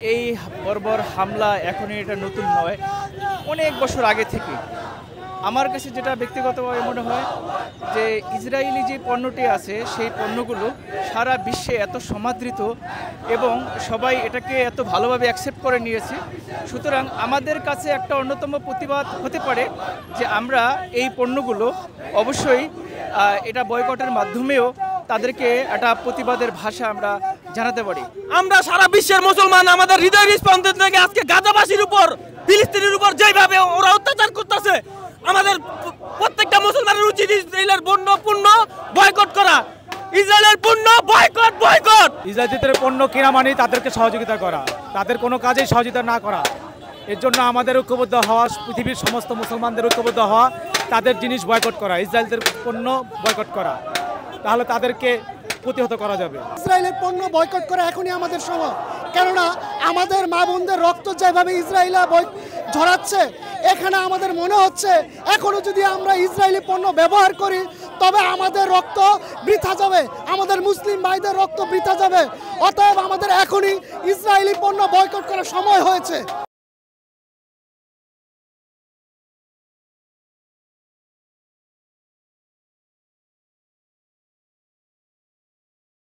এই বর্বর হামলা এখনই এটা নতুন নয়, অনেক বছর আগে থেকে। আমার কাছে যেটা ব্যক্তিগতভাবে মনে হয় যে ইসরায়েলি যে পণ্যটি আছে সেই পণ্যগুলো সারা বিশ্বে এত সমাদৃত এবং সবাই এটাকে এত ভালোভাবে অ্যাকসেপ্ট করে নিয়েছে। সুতরাং আমাদের কাছে একটা অন্যতম প্রতিবাদ হতে পারে যে আমরা এই পণ্যগুলো অবশ্যই এটা বয়কটের মাধ্যমেও তাদেরকে একটা প্রতিবাদের ভাষা আমরা জানাতে পারি। আমরা সারা বিশ্বের মুসলমান আমাদের হৃদয় স্পন্দন থেকে আজকে গাজাবাসীর উপর, ফিলিস্তিনের উপর যেভাবে ওরা অত্যাচার করতেছে, আমাদের প্রত্যেকটা মুসলমানের উচিত ইসরায়েলের পণ্য বয়কট করা। ইসরায়েলের পণ্য বয়কট। ইসরায়েলের পণ্য কেনা মানে তাদেরকে সহযোগিতা করা, তাদের কোনো কাজেই সহযোগিতা না করা। এর জন্য আমাদের ঐক্যবদ্ধ হওয়া, পৃথিবীর সমস্ত মুসলমানদের ঐক্যবদ্ধ হওয়া, তাদের জিনিস বয়কট করা, ইসরায়েলের পণ্য বয়কট করা, তাহলে তাদেরকে প্রতিহত করা যাবে। ইসরায়েলের পণ্য বয়কট করা এখনই আমাদের সময়, কেননা আমাদের মা বোনদের রক্ত যেভাবে ইসরায়েলে ঝরাচ্ছে, এখানে আমাদের মনে হচ্ছে এখনো যদি আমরা ইসরায়েলি পণ্য ব্যবহার করি তবে আমাদের রক্ত বৃথা যাবে, আমাদের মুসলিম ভাইদের রক্ত বৃথা যাবে। অতএব আমাদের এখনই ইসরায়েলি পণ্য বয়কট করার সময় হয়েছে।